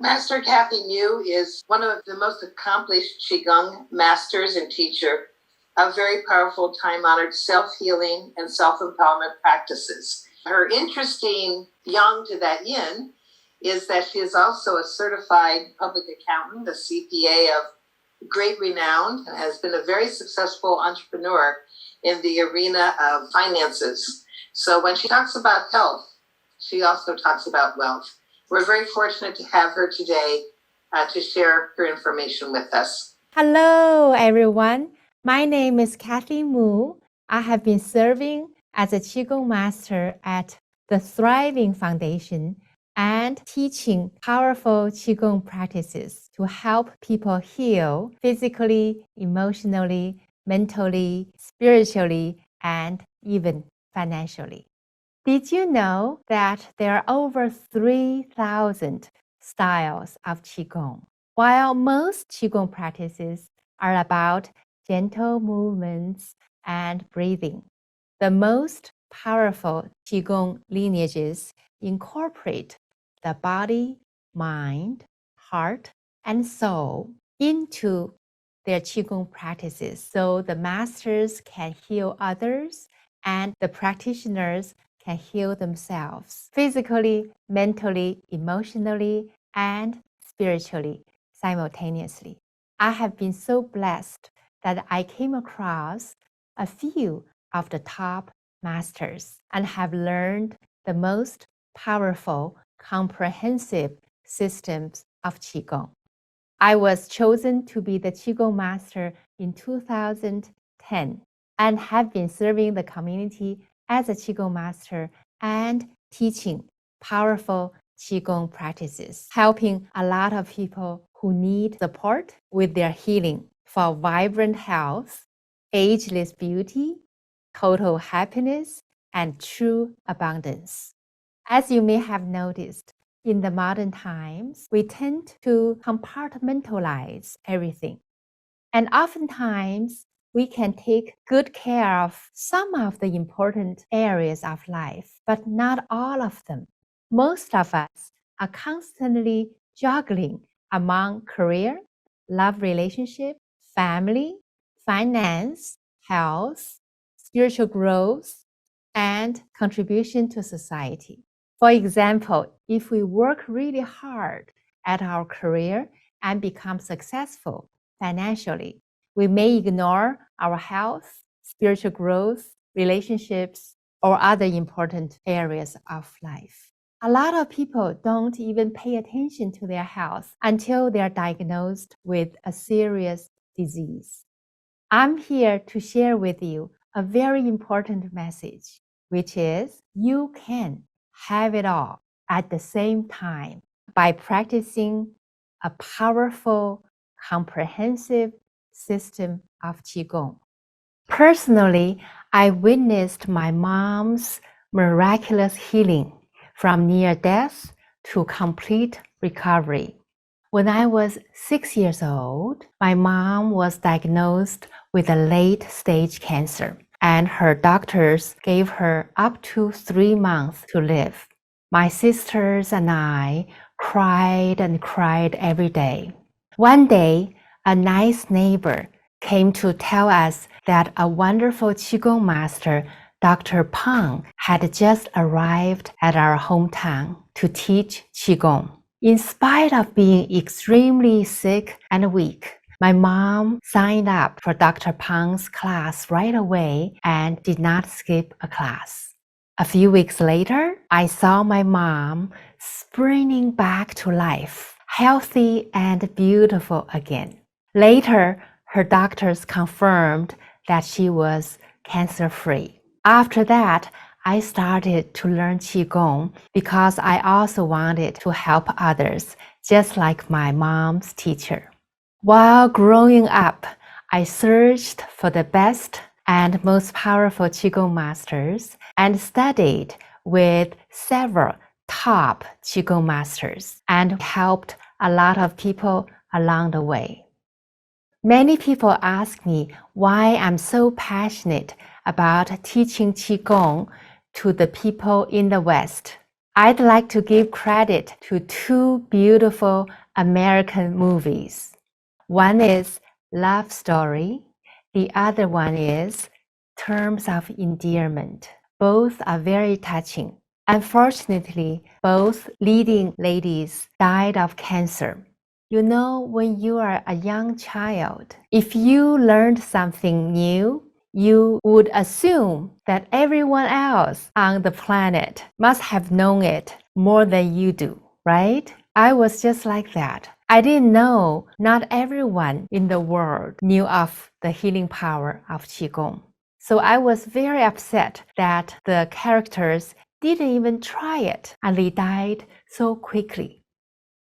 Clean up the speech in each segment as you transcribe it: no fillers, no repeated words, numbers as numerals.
Master Cathy Mu is one of the most accomplished Qigong masters and teacher of very powerful, time-honored self-healing and self-empowerment practices. Her interesting yang to that yin is that she is also a certified public accountant, a CPA of great renown, and has been a very successful entrepreneur in the arena of finances. So when she talks about health, she also talks about wealth. We're very fortunate to have her today to share her information with us. Hello, everyone. My name is Cathy Mu. I have been serving as a Qigong Master at the Thriving Foundation and teaching powerful Qigong practices to help people heal physically, emotionally, mentally, spiritually, and even financially. Did you know that there are over 3,000 styles of Qigong? While most Qigong practices are about gentle movements and breathing, the most powerful Qigong lineages incorporate the body, mind, heart, and soul into their Qigong practices so the masters can heal others and the practitioners can heal themselves physically, mentally, emotionally, and spiritually simultaneously. I have been so blessed that I came across a few of the top masters and have learned the most powerful, comprehensive systems of Qigong. I was chosen to be the Qigong Master in 2010 and have been serving the community as a Qigong Master and teaching powerful Qigong practices, helping a lot of people who need support with their healing for vibrant health, ageless beauty, total happiness, and true abundance. As you may have noticed, in the modern times, we tend to compartmentalize everything. And oftentimes, we can take good care of some of the important areas of life, but not all of them. Most of us are constantly juggling among career, love relationship, family, finance, health, spiritual growth, and contribution to society. For example, if we work really hard at our career and become successful financially, we may ignore our health, spiritual growth, relationships, or other important areas of life. A lot of people don't even pay attention to their health until they're diagnosed with a serious disease. I'm here to share with you a very important message, which is you can have it all at the same time by practicing a powerful, comprehensive system of Qigong. Personally, I witnessed my mom's miraculous healing from near death to complete recovery. When I was 6 years old, my mom was diagnosed with a late-stage cancer, and her doctors gave her up to 3 months to live. My sisters and I cried and cried every day. One day, a nice neighbor came to tell us that a wonderful Qigong master, Dr. Pang, had just arrived at our hometown to teach Qigong. In spite of being extremely sick and weak, my mom signed up for Dr. Pang's class right away and did not skip a class. A few weeks later, I saw my mom springing back to life, healthy and beautiful again. Later, her doctors confirmed that she was cancer-free. After that, I started to learn Qigong because I also wanted to help others, just like my mom's teacher. While growing up, I searched for the best and most powerful Qigong masters and studied with several top Qigong masters and helped a lot of people along the way. Many people ask me why I'm so passionate about teaching Qigong to the people in the West. I'd like to give credit to two beautiful American movies. One is Love Story. The other one is Terms of Endearment. Both are very touching. Unfortunately, both leading ladies died of cancer. You know, when you are a young child, if you learned something new, you would assume that everyone else on the planet must have known it more than you do, right? I was just like that. I didn't know not everyone in the world knew of the healing power of Qigong. So I was very upset that the characters didn't even try it and they died so quickly.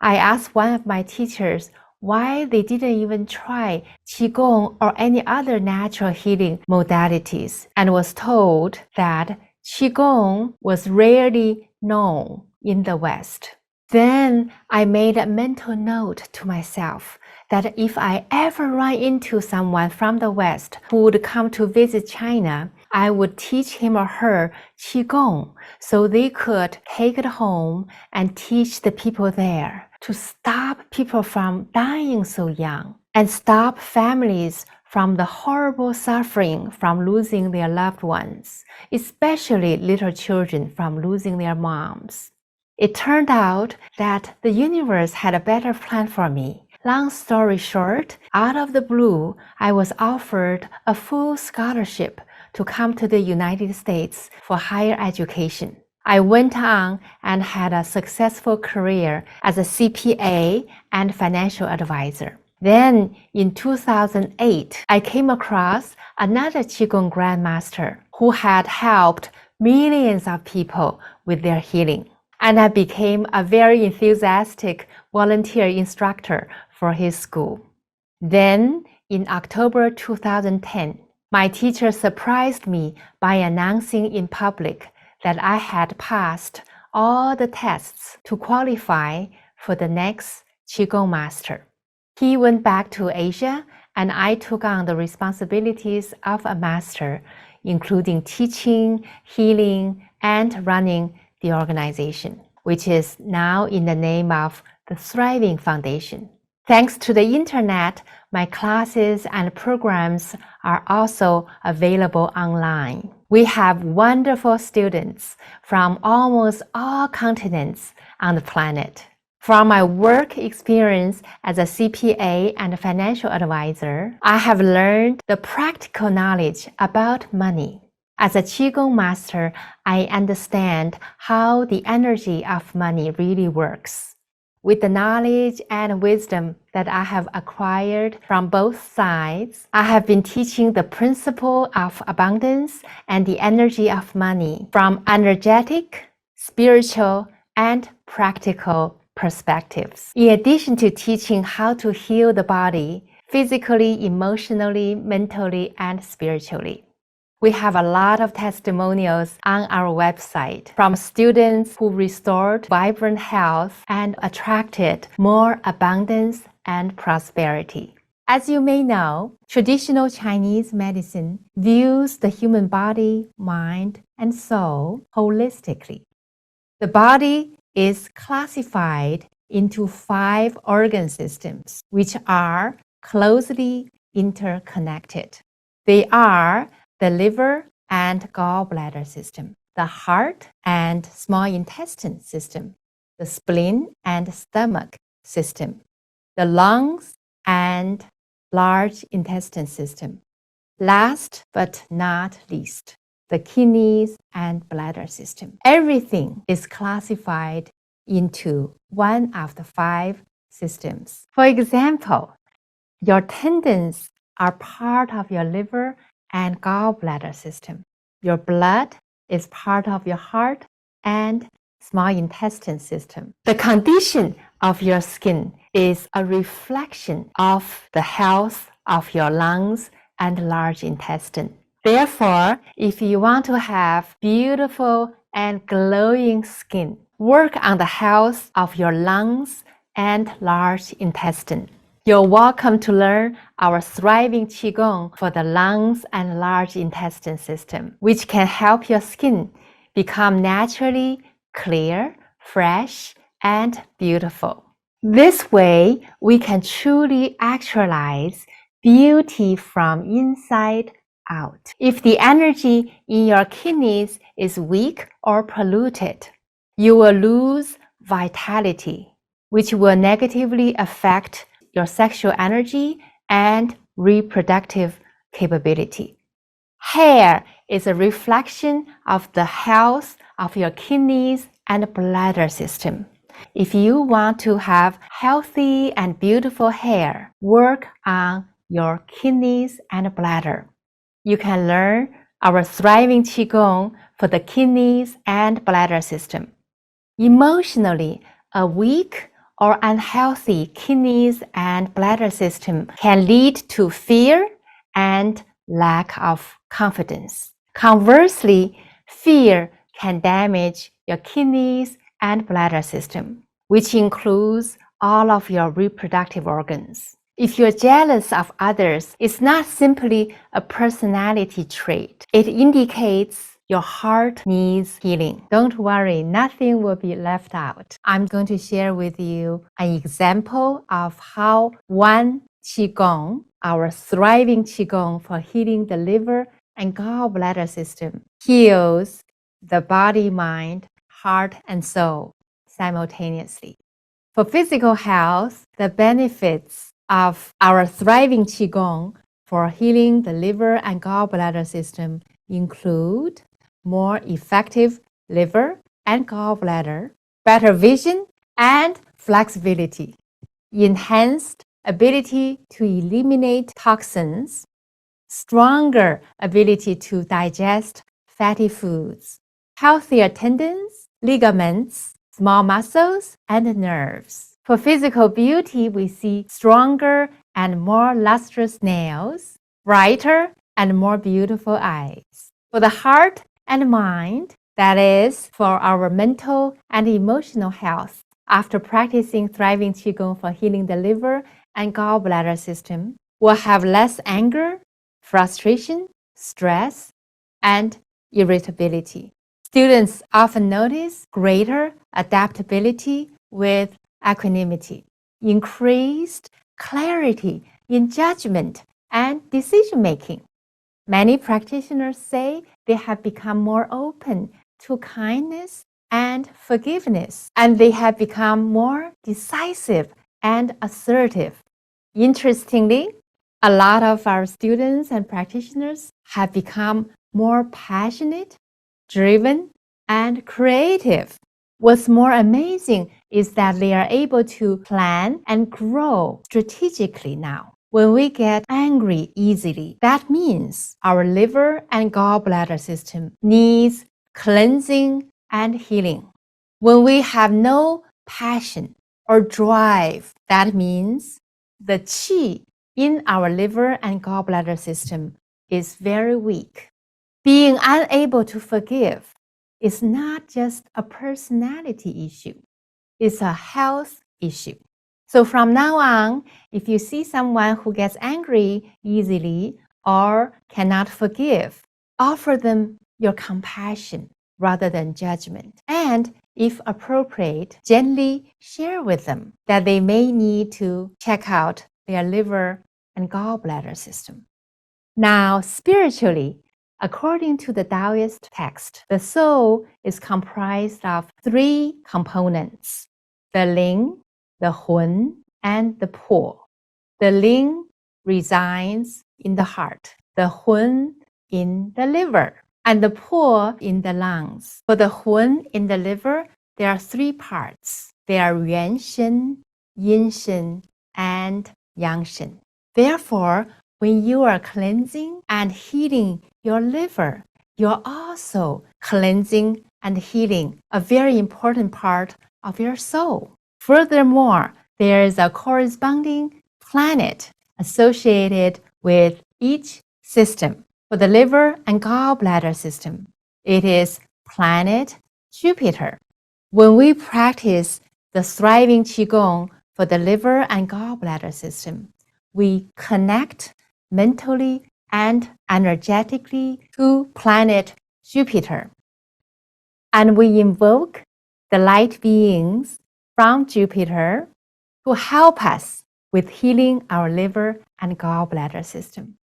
I asked one of my teachers why they didn't even try Qigong or any other natural healing modalities and was told that Qigong was rarely known in the West. Then I made a mental note to myself that if I ever run into someone from the West who would come to visit China, I would teach him or her Qigong so they could take it home and teach the people there to stop people from dying so young and stop families from the horrible suffering from losing their loved ones, especially little children from losing their moms. It turned out that the universe had a better plan for me. Long story short, out of the blue, I was offered a full scholarship to come to the United States for higher education. I went on and had a successful career as a CPA and financial advisor. Then in 2008, I came across another Qigong Grandmaster who had helped millions of people with their healing. And I became a very enthusiastic volunteer instructor for his school. Then, in October 2010, my teacher surprised me by announcing in public that I had passed all the tests to qualify for the next Qigong Master. He went back to Asia, and I took on the responsibilities of a master, including teaching, healing, and running the organization, which is now in the name of the Thriving Foundation. Thanks to the internet, my classes and programs are also available online. We have wonderful students from almost all continents on the planet. From my work experience as a CPA and financial advisor, I have learned the practical knowledge about money. As a Qigong master, I understand how the energy of money really works. With the knowledge and wisdom that I have acquired from both sides, I have been teaching the principle of abundance and the energy of money from energetic, spiritual, and practical perspectives. In addition to teaching how to heal the body, physically, emotionally, mentally, and spiritually. We have a lot of testimonials on our website from students who restored vibrant health and attracted more abundance and prosperity. As you may know, traditional Chinese medicine views the human body, mind, and soul holistically. The body is classified into 5 organ systems, which are closely interconnected. They are the liver and gallbladder system, the heart and small intestine system, the spleen and stomach system, the lungs and large intestine system. Last but not least, the kidneys and bladder system. Everything is classified into one of the 5 systems. For example, your tendons are part of your liver and gallbladder system. Your blood is part of your heart and small intestine system. The condition of your skin is a reflection of the health of your lungs and large intestine. Therefore, if you want to have beautiful and glowing skin, work on the health of your lungs and large intestine. You're welcome to learn our Thriving Qigong for the lungs and large intestine system, which can help your skin become naturally clear, fresh, and beautiful. This way, we can truly actualize beauty from inside out. If the energy in your kidneys is weak or polluted, you will lose vitality, which will negatively affect your sexual energy and reproductive capability. Hair is a reflection of the health of your kidneys and bladder system. If you want to have healthy and beautiful hair, work on your kidneys and bladder. You can learn our thriving Qigong for the kidneys and bladder system. Emotionally, a weak or unhealthy kidneys and bladder system can lead to fear and lack of confidence. Conversely, fear can damage your kidneys and bladder system, which includes all of your reproductive organs. If you're jealous of others, it's not simply a personality trait. It indicates your heart needs healing. Don't worry, nothing will be left out. I'm going to share with you an example of how one Qigong, our thriving Qigong for healing the liver and gallbladder system, heals the body, mind, heart, and soul simultaneously. For physical health, the benefits of our thriving Qigong for healing the liver and gallbladder system include more effective liver and gallbladder, better vision and flexibility, enhanced ability to eliminate toxins, stronger ability to digest fatty foods, healthier tendons, ligaments, small muscles, and nerves. For physical beauty, we see stronger and more lustrous nails, brighter and more beautiful eyes. For the heart and mind, that is, for our mental and emotional health, after practicing thriving Qigong for healing the liver and gallbladder system, we'll have less anger, frustration, stress, and irritability. Students often notice greater adaptability with equanimity, increased clarity in judgment and decision-making. Many practitioners say they have become more open to kindness and forgiveness, and they have become more decisive and assertive. Interestingly, a lot of our students and practitioners have become more passionate, driven, and creative. What's more amazing is that they are able to plan and grow strategically now. When we get angry easily, that means our liver and gallbladder system needs cleansing and healing. When we have no passion or drive, that means the qi in our liver and gallbladder system is very weak. Being unable to forgive is not just a personality issue, it's a health issue. So from now on, if you see someone who gets angry easily or cannot forgive, offer them your compassion rather than judgment. And if appropriate, gently share with them that they may need to check out their liver and gallbladder system. Now, spiritually, according to the Taoist text, the soul is comprised of three components: the Ling, the Hun, and the Po. The Ling resides in the heart, the Hun in the liver, and the Po in the lungs. For the Hun in the liver, there are three parts. They are Yuan Shen, Yin Shen, and Yang Shen. Therefore, when you are cleansing and healing your liver, you're also cleansing and healing a very important part of your soul. Furthermore, there is a corresponding planet associated with each system. For the liver and gallbladder system, it is planet Jupiter. When we practice the thriving Qigong for the liver and gallbladder system, we connect mentally and energetically to planet Jupiter. And we invoke the light beings from Jupiter to help us with healing our liver and gallbladder system.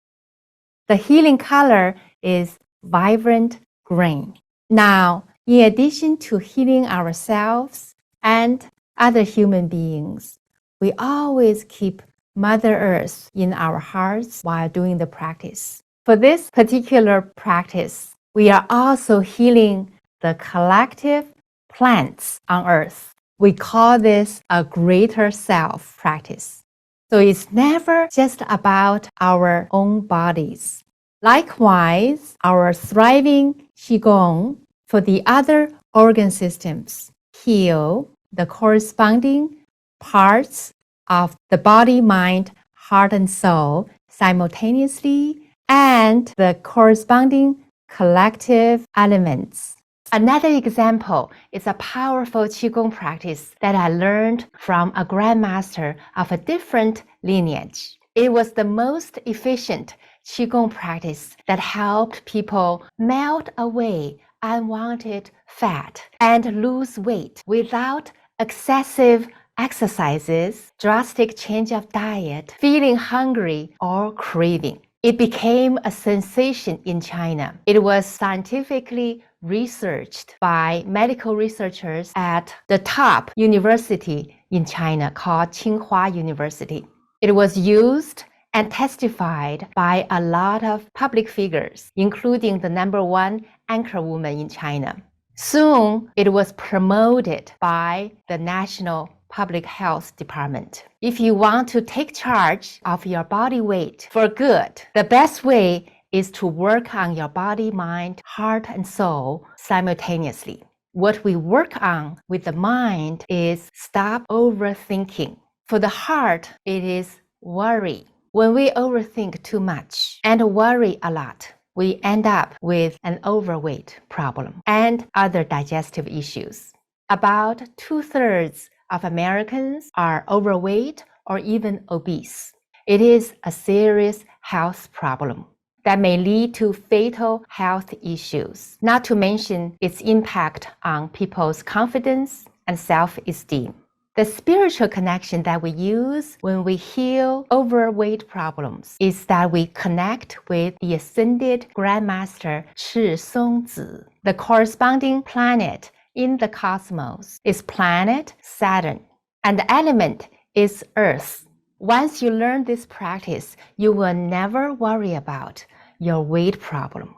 The healing color is vibrant green. Now, in addition to healing ourselves and other human beings, we always keep Mother Earth in our hearts while doing the practice. For this particular practice, we are also healing the collective plants on Earth. We call this a greater self practice. So it's never just about our own bodies. Likewise, our thriving Qigong for the other organ systems heal the corresponding parts of the body, mind, heart, and soul simultaneously, and the corresponding collective elements. Another example is a powerful Qigong practice that I learned from a grandmaster of a different lineage. It was the most efficient Qigong practice that helped people melt away unwanted fat and lose weight without excessive exercises, drastic change of diet, feeling hungry, or craving. It became a sensation in China. It was scientifically researched by medical researchers at the top university in China called Tsinghua University. It was used and testified by a lot of public figures, including the #1 anchor woman in China. Soon, it was promoted by the National Public Health Department. If you want to take charge of your body weight for good, the best way is to work on your body, mind, heart, and soul simultaneously. What we work on with the mind is stop overthinking. For the heart, it is worry. When we overthink too much and worry a lot, we end up with an overweight problem and other digestive issues. About 2/3 of Americans are overweight or even obese. It is a serious health problem that may lead to fatal health issues, not to mention its impact on people's confidence and self-esteem. The spiritual connection that we use when we heal overweight problems is that we connect with the ascended Grandmaster Shi Songzi. The corresponding planet in the cosmos is planet Saturn, and the element is Earth. Once you learn this practice, you will never worry about your weight problem.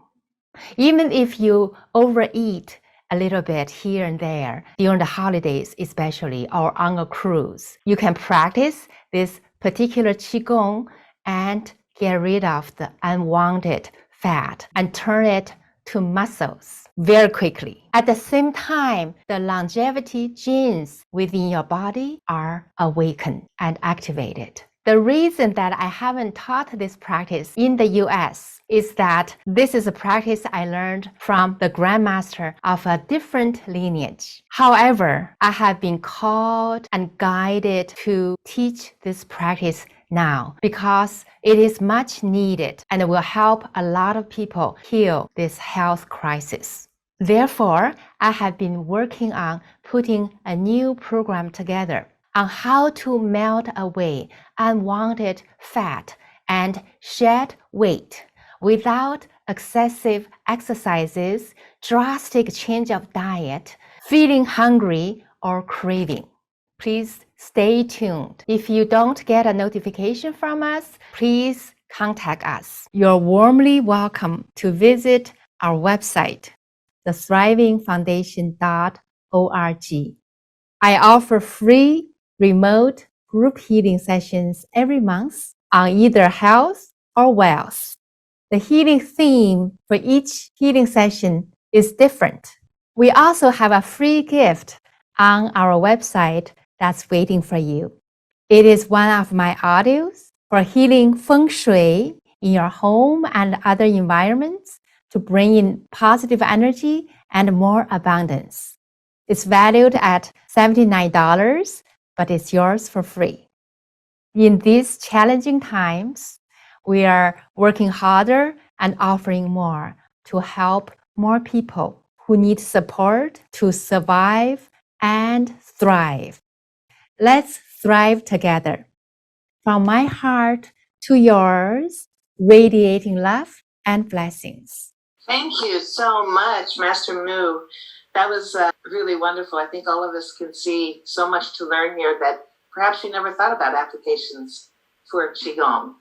Even if you overeat a little bit here and there during the holidays, especially, or on a cruise, you can practice this particular Qigong and get rid of the unwanted fat and turn it to muscles very quickly. At the same time, the longevity genes within your body are awakened and activated. The reason that I haven't taught this practice in the US is that this is a practice I learned from the grandmaster of a different lineage. However, I have been called and guided to teach this practice now because it is much needed and will help a lot of people heal this health crisis. Therefore, I have been working on putting a new program together on how to melt away unwanted fat and shed weight without excessive exercises, drastic change of diet, feeling hungry, or craving. Please stay tuned. If you don't get a notification from us, please contact us. You're warmly welcome to visit our website, thethrivingfoundation.org. I offer free remote group healing sessions every month on either health or wealth. The healing theme for each healing session is different. We also have a free gift on our website that's waiting for you. It is one of my audios for healing feng shui in your home and other environments to bring in positive energy and more abundance. It's valued at $79, but it's yours for free. In these challenging times, we are working harder and offering more to help more people who need support to survive and thrive. Let's thrive together. From my heart to yours, radiating love and blessings. Thank you so much, Master Mu. That was really wonderful. I think all of us can see so much to learn here that perhaps we never thought about applications for Qigong.